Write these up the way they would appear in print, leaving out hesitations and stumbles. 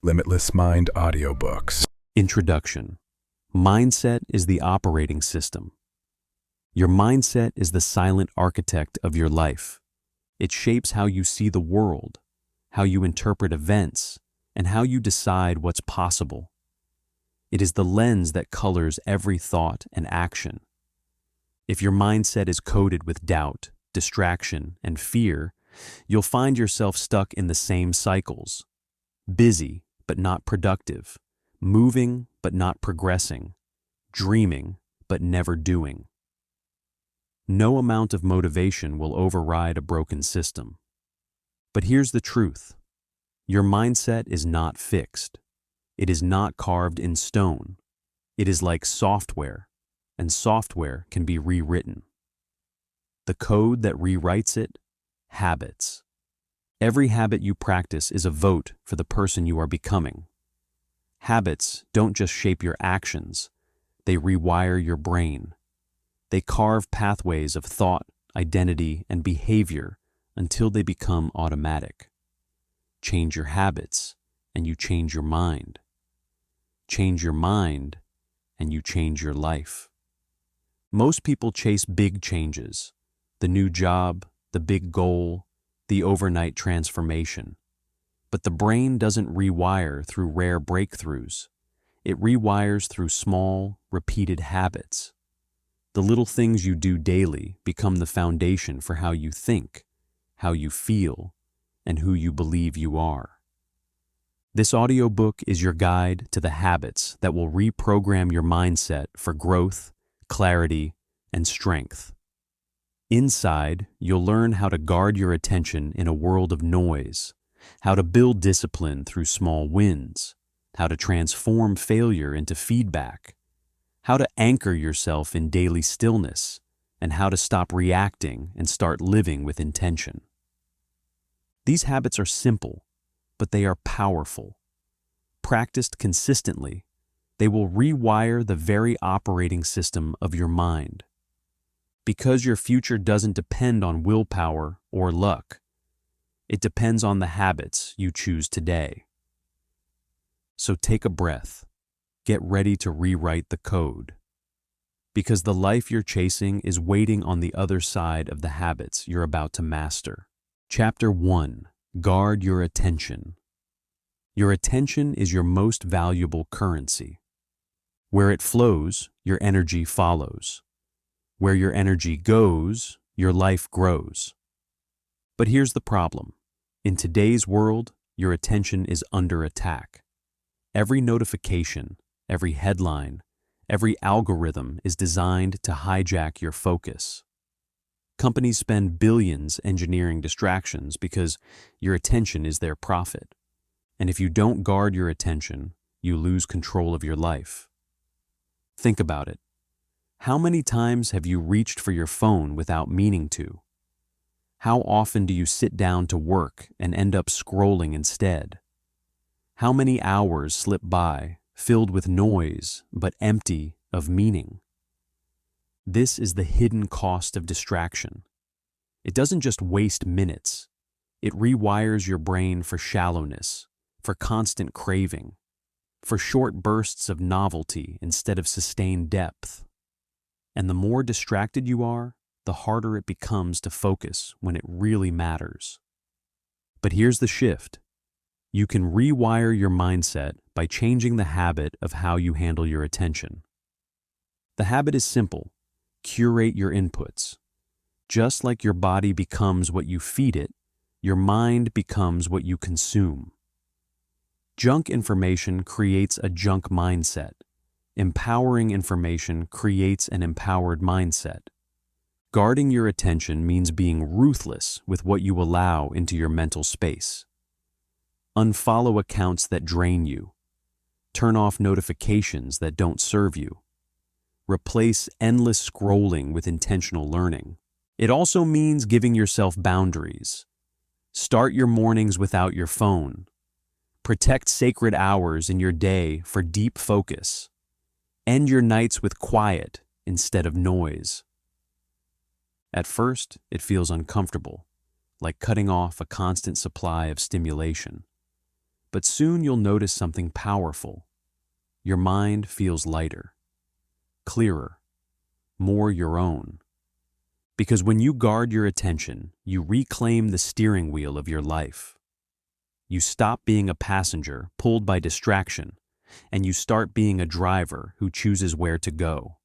Limitless Mind Audiobooks. Introduction. Mindset is the operating system. Your mindset is the silent architect of your life. It shapes how you see the world, how you interpret events, and how you decide what's possible. It is the lens that colors every thought and action. If your mindset is coated with doubt, distraction, and fear, you'll find yourself stuck in the same cycles. Busy, but not productive. Moving, but not progressing. Dreaming, but never doing. No amount of motivation will override a broken system. But here's the truth. Your mindset is not fixed. It is not carved in stone. It is like software, and software can be rewritten. The code that rewrites it? Habits. Every habit you practice is a vote for the person you are becoming. Habits don't just shape your actions, they rewire your brain. They carve pathways of thought, identity, and behavior until they become automatic. Change your habits, and you change your mind. Change your mind, and you change your life. Most people chase big changes, the new job, the big goal, the overnight transformation. But the brain doesn't rewire through rare breakthroughs. It rewires through small, repeated habits. The little things you do daily become the foundation for how you think, how you feel, and who you believe you are. This audiobook is your guide to the habits that will reprogram your mindset for growth, clarity, and strength. Inside, you'll learn how to guard your attention in a world of noise, how to build discipline through small wins, how to transform failure into feedback, how to anchor yourself in daily stillness, and how to stop reacting and start living with intention. These habits are simple, but they are powerful. Practiced consistently, they will rewire the very operating system of your mind. Because your future doesn't depend on willpower or luck. It depends on the habits you choose today. So take a breath. Get ready to rewrite the code. Because the life you're chasing is waiting on the other side of the habits you're about to master. Chapter 1. Guard your attention. Your attention is your most valuable currency. Where it flows, your energy follows. Where your energy goes, your life grows. But here's the problem. In today's world, your attention is under attack. Every notification, every headline, every algorithm is designed to hijack your focus. Companies spend billions engineering distractions because your attention is their profit. And if you don't guard your attention, you lose control of your life. Think about it. How many times have you reached for your phone without meaning to? How often do you sit down to work and end up scrolling instead? How many hours slip by, filled with noise, but empty of meaning? This is the hidden cost of distraction. It doesn't just waste minutes. It rewires your brain for shallowness, for constant craving, for short bursts of novelty instead of sustained depth. And the more distracted you are, the harder it becomes to focus when it really matters. But here's the shift. You can rewire your mindset by changing the habit of how you handle your attention. The habit is simple. Curate your inputs. Just like your body becomes what you feed it, your mind becomes what you consume. Junk information creates a junk mindset. Empowering information creates an empowered mindset. Guarding your attention means being ruthless with what you allow into your mental space. Unfollow accounts that drain you. Turn off notifications that don't serve you. Replace endless scrolling with intentional learning. It also means giving yourself boundaries. Start your mornings without your phone. Protect sacred hours in your day for deep focus. End your nights with quiet instead of noise. At first, it feels uncomfortable, like cutting off a constant supply of stimulation. But soon you'll notice something powerful. Your mind feels lighter, clearer, more your own. Because when you guard your attention, you reclaim the steering wheel of your life. You stop being a passenger pulled by distraction, and you start being a driver who chooses where to go.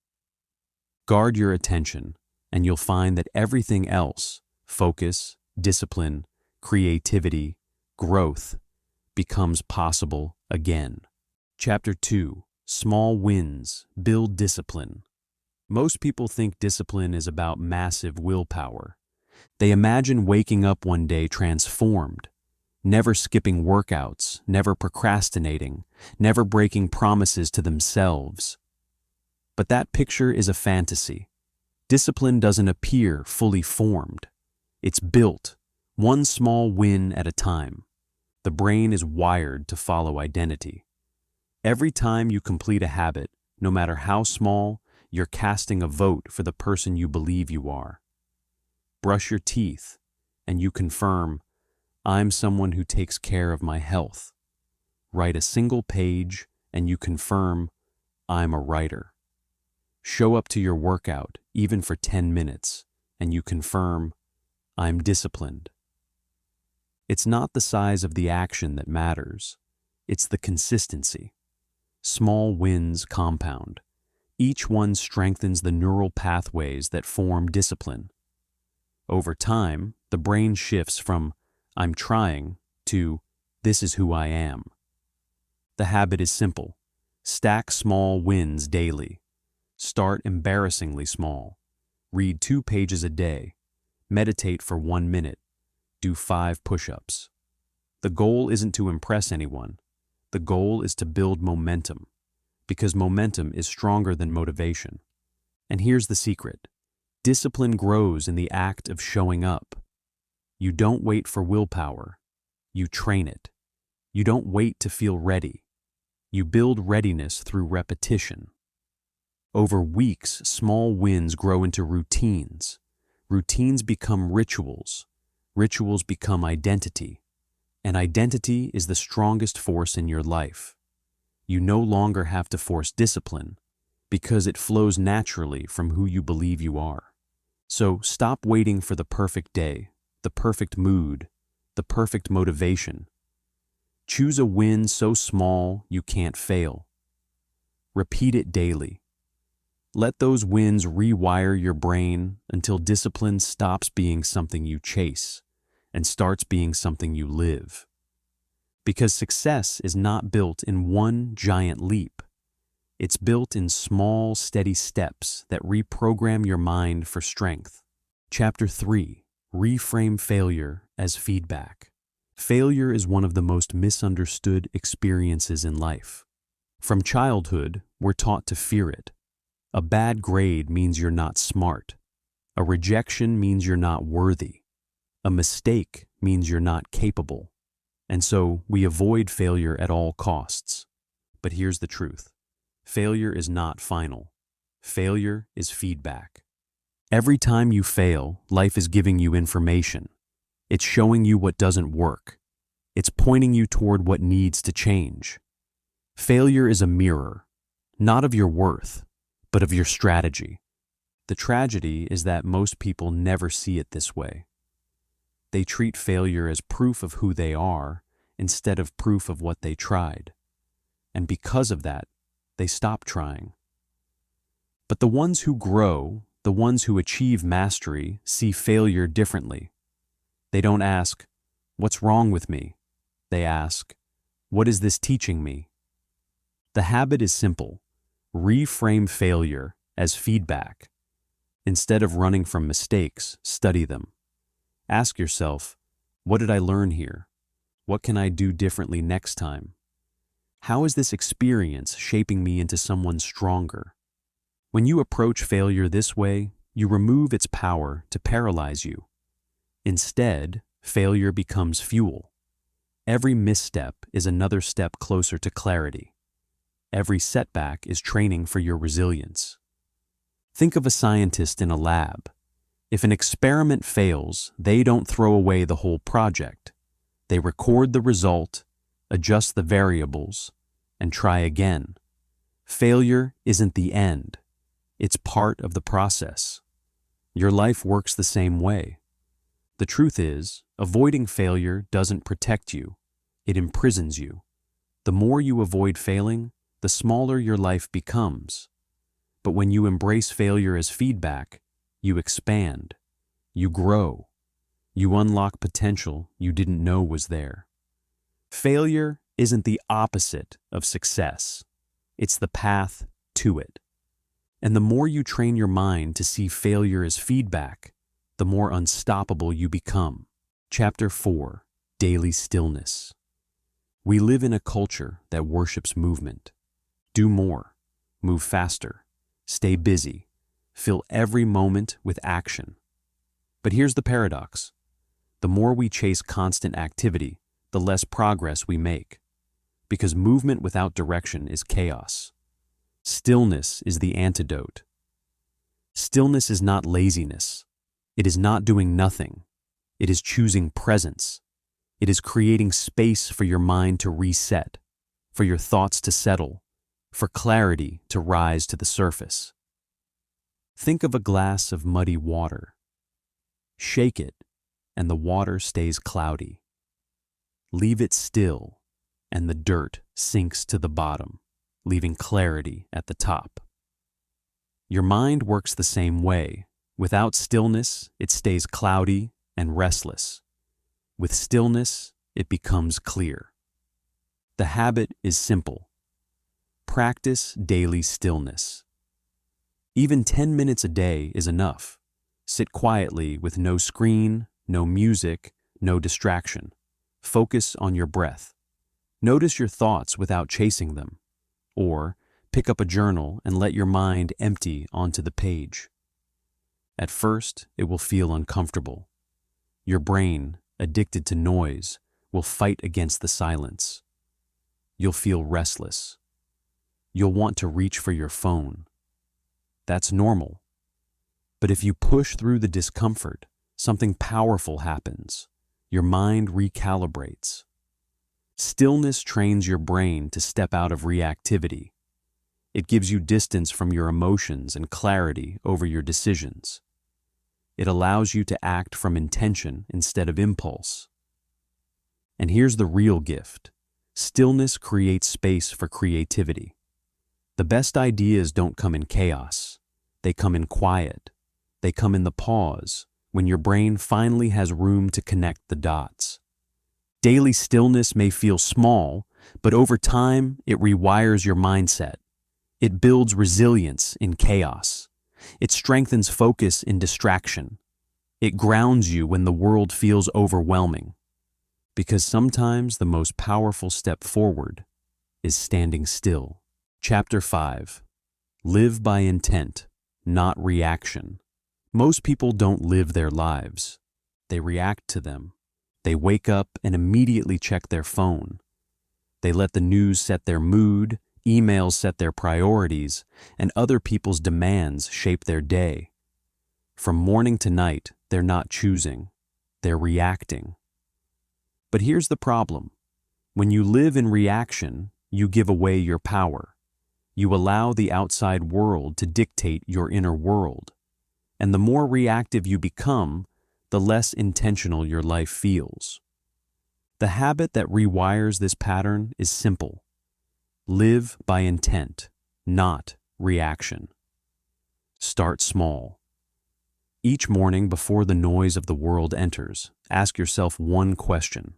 Guard your attention, and you'll find that everything else, focus, discipline, creativity, growth, becomes possible again. Chapter 2. Small wins build discipline. Most people think discipline is about massive willpower. They imagine waking up one day transformed, never skipping workouts, never procrastinating, never breaking promises to themselves. But that picture is a fantasy. Discipline doesn't appear fully formed. It's built, one small win at a time. The brain is wired to follow identity. Every time you complete a habit, no matter how small, you're casting a vote for the person you believe you are. Brush your teeth, and you confirm, I'm someone who takes care of my health. Write a single page, and you confirm, I'm a writer. Show up to your workout, even for 10 minutes, and you confirm, I'm disciplined. It's not the size of the action that matters. It's the consistency. Small wins compound. Each one strengthens the neural pathways that form discipline. Over time, the brain shifts from, I'm trying, to, this is who I am. The habit is simple. Stack small wins daily. Start embarrassingly small. Read 2 pages a day. Meditate for 1 minute. Do 5 push-ups. The goal isn't to impress anyone. The goal is to build momentum, because momentum is stronger than motivation. And here's the secret. Discipline grows in the act of showing up. You don't wait for willpower. You train it. You don't wait to feel ready. You build readiness through repetition. Over weeks, small wins grow into routines. Routines become rituals. Rituals become identity. And identity is the strongest force in your life. You no longer have to force discipline because it flows naturally from who you believe you are. So stop waiting for the perfect day, the perfect mood, the perfect motivation. Choose a win so small you can't fail. Repeat it daily. Let those wins rewire your brain until discipline stops being something you chase and starts being something you live. Because success is not built in one giant leap. It's built in small, steady steps that reprogram your mind for strength. Chapter 3. Reframe failure as feedback. Failure is one of the most misunderstood experiences in life. From childhood, we're taught to fear it. A bad grade means you're not smart. A rejection means you're not worthy. A mistake means you're not capable. And so we avoid failure at all costs. But here's the truth. Failure is not final. Failure is feedback. Every time you fail, life is giving you information. It's showing you what doesn't work. It's pointing you toward what needs to change. Failure is a mirror, not of your worth, but of your strategy. The tragedy is that most people never see it this way. They treat failure as proof of who they are instead of proof of what they tried. And because of that, they stop trying. But the ones who grow, the ones who achieve mastery, see failure differently. They don't ask, what's wrong with me? They ask, what is this teaching me? The habit is simple. Reframe failure as feedback. Instead of running from mistakes, study them. Ask yourself, what did I learn here? What can I do differently next time? How is this experience shaping me into someone stronger? When you approach failure this way, you remove its power to paralyze you. Instead, failure becomes fuel. Every misstep is another step closer to clarity. Every setback is training for your resilience. Think of a scientist in a lab. If an experiment fails, they don't throw away the whole project. They record the result, adjust the variables, and try again. Failure isn't the end. It's part of the process. Your life works the same way. The truth is, avoiding failure doesn't protect you. It imprisons you. The more you avoid failing, the smaller your life becomes. But when you embrace failure as feedback, you expand. You grow. You unlock potential you didn't know was there. Failure isn't the opposite of success. It's the path to it. And the more you train your mind to see failure as feedback, the more unstoppable you become. Chapter 4: Daily Stillness. We live in a culture that worships movement. Do more, move faster, stay busy, fill every moment with action. But here's the paradox. The more we chase constant activity, the less progress we make. Because movement without direction is chaos. Stillness is the antidote. Stillness is not laziness. It is not doing nothing. It is choosing presence. It is creating space for your mind to reset, for your thoughts to settle, for clarity to rise to the surface. Think of a glass of muddy water. Shake it, and the water stays cloudy. Leave it still, and the dirt sinks to the bottom, leaving clarity at the top. Your mind works the same way. Without stillness, it stays cloudy and restless. With stillness, it becomes clear. The habit is simple. Practice daily stillness. Even 10 minutes a day is enough. Sit quietly with no screen, no music, no distraction. Focus on your breath. Notice your thoughts without chasing them. Or pick up a journal and let your mind empty onto the page. At first, it will feel uncomfortable. Your brain, addicted to noise, will fight against the silence. You'll feel restless. You'll want to reach for your phone. That's normal. But if you push through the discomfort, something powerful happens. Your mind recalibrates. Stillness trains your brain to step out of reactivity. It gives you distance from your emotions and clarity over your decisions. It allows you to act from intention instead of impulse. And here's the real gift. Stillness creates space for creativity. The best ideas don't come in chaos. They come in quiet. They come in the pause, when your brain finally has room to connect the dots. Daily stillness may feel small, but over time, it rewires your mindset. It builds resilience in chaos. It strengthens focus in distraction. It grounds you when the world feels overwhelming. Because sometimes the most powerful step forward is standing still. Chapter 5: Live by intent, not reaction. Most people don't live their lives. They react to them. They wake up and immediately check their phone. They let the news set their mood, emails set their priorities, and other people's demands shape their day. From morning to night, they're not choosing. They're reacting. But here's the problem. When you live in reaction, you give away your power. You allow the outside world to dictate your inner world. And the more reactive you become, the less intentional your life feels. The habit that rewires this pattern is simple. Live by intent, not reaction. Start small. Each morning before the noise of the world enters, ask yourself one question.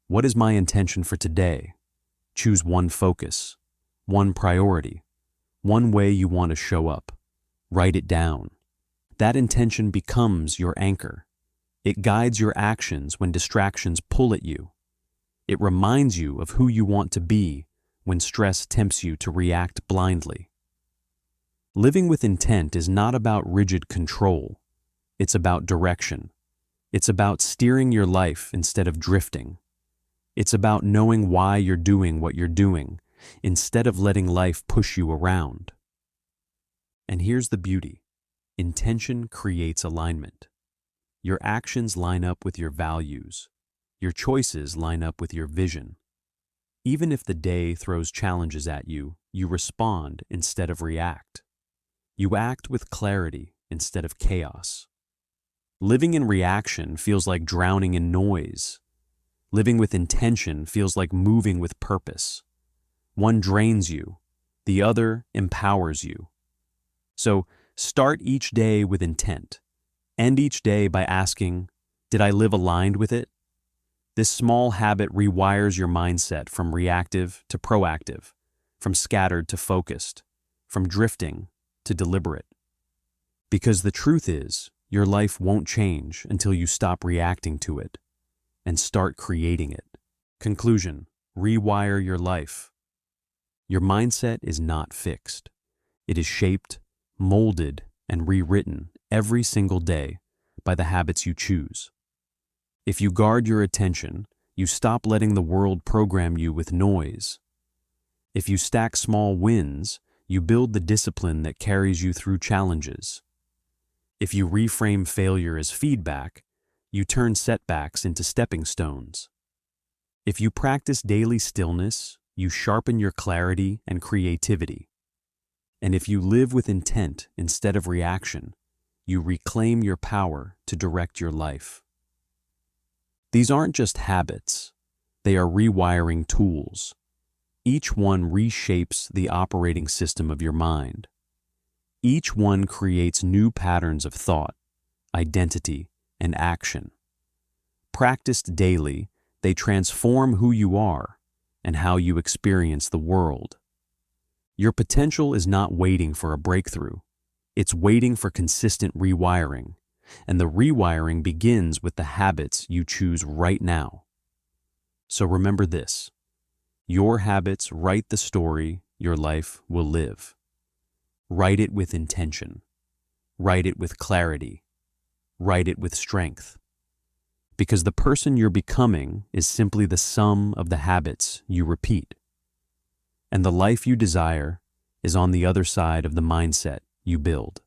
What is my intention for today? Choose one focus, one priority, one way you want to show up. Write it down. That intention becomes your anchor. It guides your actions when distractions pull at you. It reminds you of who you want to be when stress tempts you to react blindly. Living with intent is not about rigid control. It's about direction. It's about steering your life instead of drifting. It's about knowing why you're doing what you're doing, instead of letting life push you around. And here's the beauty. Intention creates alignment. Your actions line up with your values. Your choices line up with your vision. Even if the day throws challenges at you, you respond instead of react. You act with clarity instead of chaos. Living in reaction feels like drowning in noise. Living with intention feels like moving with purpose. One drains you, the other empowers you. So start each day with intent. End each day by asking, did I live aligned with it? This small habit rewires your mindset from reactive to proactive, from scattered to focused, from drifting to deliberate. Because the truth is, your life won't change until you stop reacting to it and start creating it. Conclusion: rewire your life. Your mindset is not fixed. It is shaped, molded, and rewritten every single day by the habits you choose. If you guard your attention, you stop letting the world program you with noise. If you stack small wins, you build the discipline that carries you through challenges. If you reframe failure as feedback, you turn setbacks into stepping stones. If you practice daily stillness, you sharpen your clarity and creativity. And if you live with intent instead of reaction, you reclaim your power to direct your life. These aren't just habits, they are rewiring tools. Each one reshapes the operating system of your mind. Each one creates new patterns of thought, identity, and action. Practiced daily, they transform who you are and how you experience the world. Your potential is not waiting for a breakthrough. It's waiting for consistent rewiring, and the rewiring begins with the habits you choose right now. So remember this: your habits write the story your life will live. Write it with intention. Write it with clarity. Write it with strength. Because the person you're becoming is simply the sum of the habits you repeat. And the life you desire is on the other side of the mindset you build.